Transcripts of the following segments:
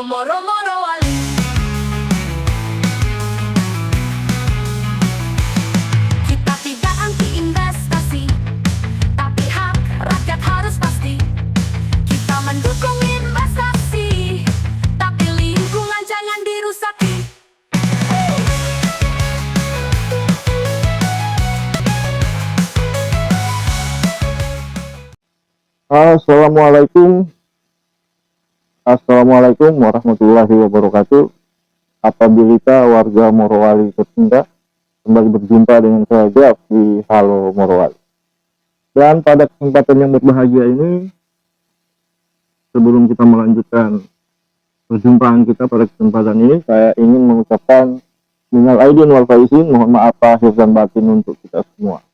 Morowali. Kita tidak anti investasi, tapi hak rakyat harus pasti. Kita mendukung investasi, tapi lingkungan jangan dirusaki. Assalamualaikum warahmatullahi wabarakatuh. Apabila warga Morowali tercinta, kembali berjumpa dengan saya Jeff di Halo Morowali. Dan pada kesempatan yang berbahagia ini, sebelum kita melanjutkan perjumpaan kita pada kesempatan ini, saya ingin mengucapkan minal aidin wal faizin, mohon maaf lahir dan batin untuk kita semua.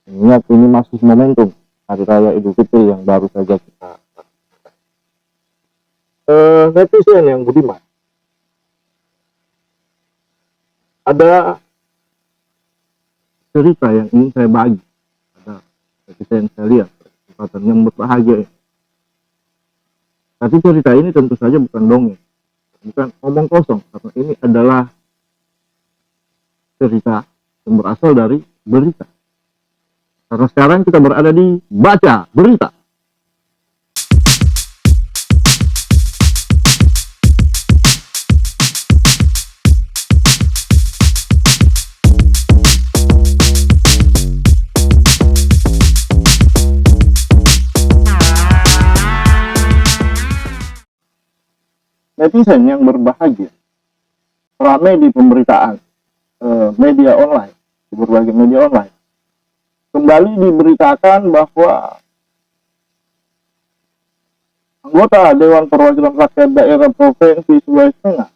Ingat, ini masih momentum Hari Raya Idul Fitri yang baru saja kita netizen yang budiman. Ada cerita yang ingin saya bagi. Ada netizen saya lihat kesempatan yang berbahagia. Tapi cerita ini tentu saja bukan dongeng, bukan omong kosong, karena ini adalah cerita yang berasal dari berita. Karena sekarang kita berada di Baca Berita. Netizen yang berbahagia ramai di pemberitaan media online, di berbagai media online. Kembali diberitakan bahwa anggota Dewan Perwakilan Rakyat Daerah Provinsi Sulawesi Tengah,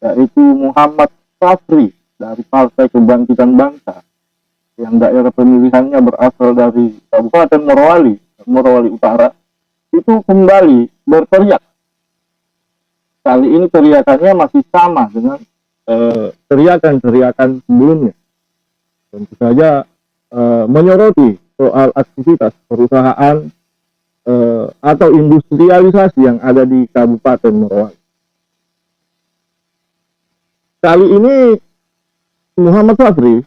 yaitu Muhammad Safri dari Partai Kebangkitan Bangsa, yang daerah pemilihannya berasal dari Kabupaten Morowali, Morowali Utara, itu kembali berteriak. Kali ini teriakannya masih sama dengan teriakan-teriakan sebelumnya. Tentu saja menyoroti soal aktivitas perusahaan atau industrialisasi yang ada di Kabupaten Morowali. Kali ini Muhammad Safri,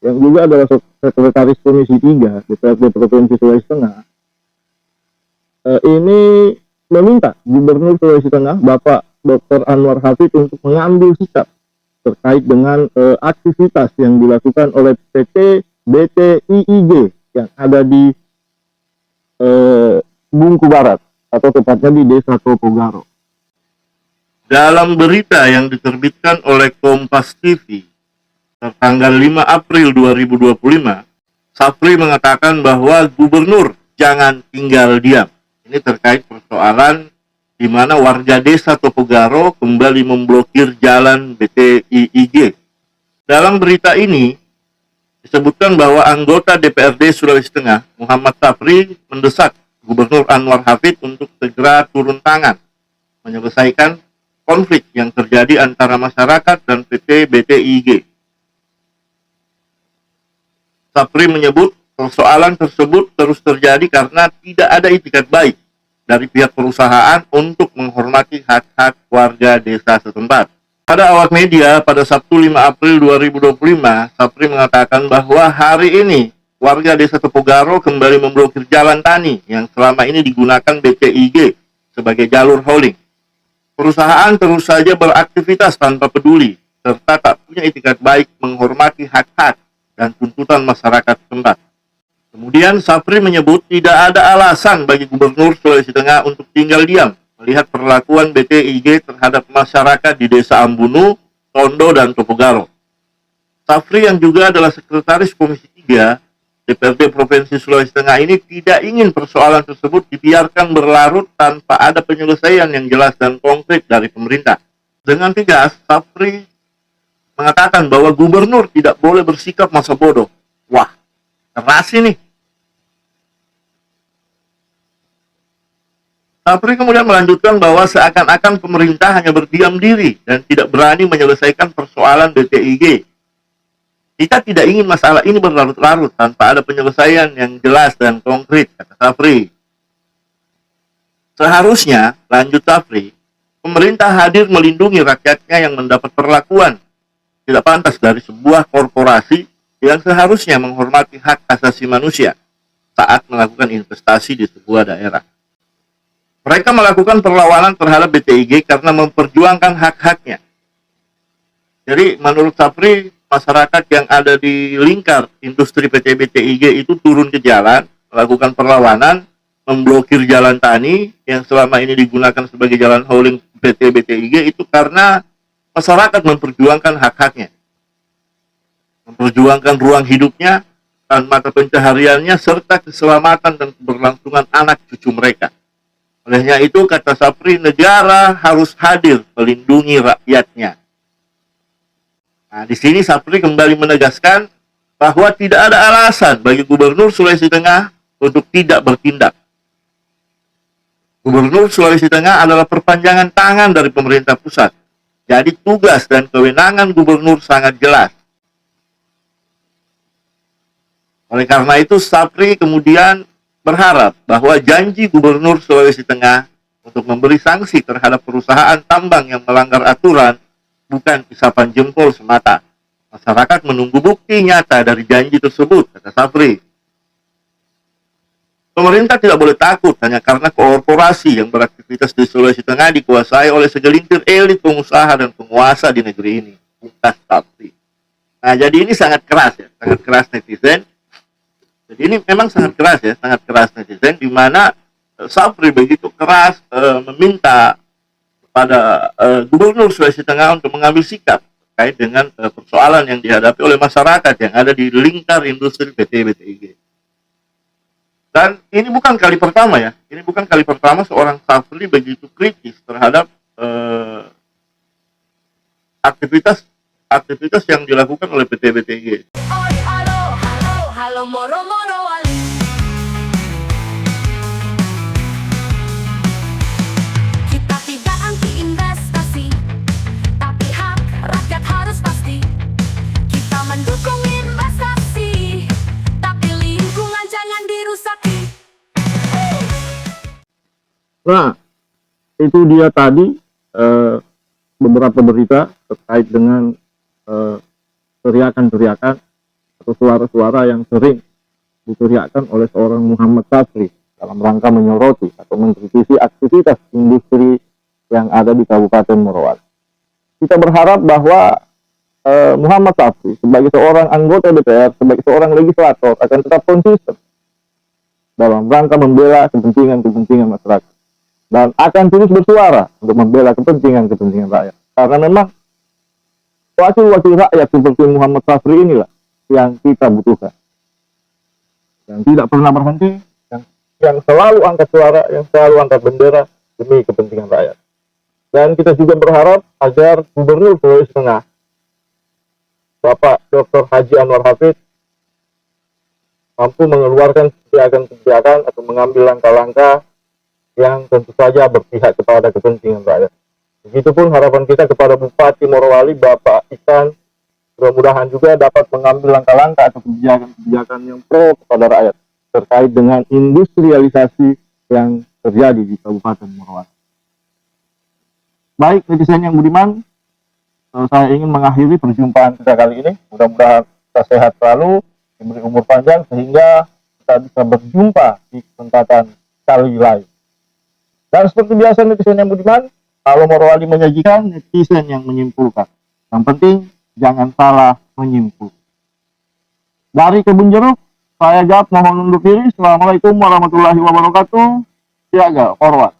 yang juga adalah Sekretaris Komisi 3 DPRD Provinsi Sulawesi Tengah, ini meminta Gubernur Sulawesi Tengah, Bapak Dr. Anwar Hafid, untuk mengambil sikap terkait dengan aktivitas yang dilakukan oleh PT BTIIG yang ada di Bungku Barat, atau tepatnya di Desa Topogaro. Dalam berita yang diterbitkan oleh Kompas TV tertanggal 5 April 2025, Safri mengatakan bahwa Gubernur jangan tinggal diam. Ini terkait persoalan di mana warga Desa Topogaro kembali memblokir jalan BTIIG. Dalam berita ini disebutkan bahwa anggota DPRD Sulawesi Tengah, Muhammad Safri, mendesak Gubernur Anwar Hafid untuk segera turun tangan menyelesaikan konflik yang terjadi antara masyarakat dan PT BTIIG. Safri menyebut persoalan tersebut terus terjadi karena tidak ada itikat baik dari pihak perusahaan untuk menghormati hak-hak warga desa setempat. Pada awak media pada Sabtu 5 April 2025, Safri mengatakan bahwa hari ini warga Desa Topogaro kembali memblokir jalan tani yang selama ini digunakan BTIG sebagai jalur hauling. Perusahaan terus saja beraktivitas tanpa peduli serta tak punya itikat baik menghormati hak-hak dan tuntutan masyarakat setempat. Kemudian Safri menyebut tidak ada alasan bagi Gubernur Sulawesi Tengah untuk tinggal diam melihat perlakuan BTIG terhadap masyarakat di Desa Ambunu, Tondo, dan Topogaro. Safri yang juga adalah Sekretaris Komisi 3 DPRD Provinsi Sulawesi Tengah ini tidak ingin persoalan tersebut dibiarkan berlarut tanpa ada penyelesaian yang jelas dan konkret dari pemerintah. Dengan tegas, Safri mengatakan bahwa Gubernur tidak boleh bersikap masa bodoh. Wah, keras ini. Safri kemudian melanjutkan bahwa seakan-akan pemerintah hanya berdiam diri dan tidak berani menyelesaikan persoalan BTIG. Kita tidak ingin masalah ini berlarut-larut tanpa ada penyelesaian yang jelas dan konkret, kata Safri. Seharusnya, lanjut Sapri, pemerintah hadir melindungi rakyatnya yang mendapat perlakuan tidak pantas dari sebuah korporasi yang seharusnya menghormati hak asasi manusia saat melakukan investasi di sebuah daerah. Mereka melakukan perlawanan terhadap BTIG karena memperjuangkan hak-haknya. Jadi menurut Sapri, masyarakat yang ada di lingkar industri PT BTIG itu turun ke jalan, melakukan perlawanan, memblokir jalan tani yang selama ini digunakan sebagai jalan hauling PT BTIG itu karena masyarakat memperjuangkan hak-haknya, memperjuangkan ruang hidupnya dan mata pencahariannya serta keselamatan dan keberlangsungan anak cucu mereka. Olehnya itu, kata Sapri, negara harus hadir melindungi rakyatnya. Nah, di sini Sapri kembali menegaskan bahwa tidak ada alasan bagi Gubernur Sulawesi Tengah untuk tidak bertindak. Gubernur Sulawesi Tengah adalah perpanjangan tangan dari pemerintah pusat. Jadi tugas dan kewenangan gubernur sangat jelas. Oleh karena itu, Sapri kemudian berharap bahwa janji Gubernur Sulawesi Tengah untuk memberi sanksi terhadap perusahaan tambang yang melanggar aturan bukan isapan jempol semata. Masyarakat menunggu bukti nyata dari janji tersebut, kata Sapri. Pemerintah tidak boleh takut hanya karena korporasi yang beraktivitas di Sulawesi Tengah dikuasai oleh segelintir elit pengusaha dan penguasa di negeri ini. Pungkas Sapri. Nah, jadi ini sangat keras ya, sangat keras netizen. Jadi ini memang sangat keras ya, sangat keras netizen, di mana Sapri begitu keras meminta kepada Gubernur Sulawesi Tengah untuk mengambil sikap terkait dengan persoalan yang dihadapi oleh masyarakat yang ada di lingkar industri PT BTIG. Dan ini bukan kali pertama ya, ini bukan kali pertama seorang Sapri begitu kritis terhadap aktivitas yang dilakukan oleh PT BTIG. Oi, halo, halo, halo, moro-moro wali. Kita tidak anti investasi, tapi hak rakyat harus pasti. Kita mendukung investasi, tapi lingkungan jangan dirusaki. Nah, itu dia tadi beberapa berita terkait dengan teriakan-teriakan atau suara-suara yang sering diteriakkan oleh seorang Muhammad Sapri dalam rangka menyoroti atau mengkritisi aktivitas industri yang ada di Kabupaten Morowali. Kita berharap bahwa Muhammad Sapri sebagai seorang anggota DPR, sebagai seorang legislator akan tetap konsisten dalam rangka membela kepentingan masyarakat dan akan terus bersuara untuk membela kepentingan rakyat. Karena memang wakil-wakil rakyat seperti Muhammad Sapri inilah yang kita butuhkan, yang tidak pernah berhenti, yang selalu angkat suara, yang selalu angkat bendera demi kepentingan rakyat. Dan kita juga berharap agar Gubernur Sulawesi Tengah, Bapak Dr. Haji Anwar Hafid, mampu mengeluarkan kebijakan atau mengambil langkah-langkah yang tentu saja berpihak kepada kepentingan rakyat. Begitupun harapan kita kepada Bupati Morowali, Bapak Ikan, mudah-mudahan juga dapat mengambil langkah-langkah atau kebijakan yang pro kepada rakyat terkait dengan industrialisasi yang terjadi di Kabupaten Morowali. Baik, netizen yang budiman, saya ingin mengakhiri perjumpaan kita kali ini. Mudah-mudahan kita sehat selalu, diberi umur panjang sehingga kita bisa berjumpa di kesempatan kali lain. Dan seperti biasa netizen yang budiman, kalau Morowali menyajikan, netizen yang menyimpulkan. Yang penting, jangan salah menyimpul. Dari Kebun Jeruk, saya Jawab mohon undur diri. Assalamualaikum warahmatullahi wabarakatuh. Siaga, forward.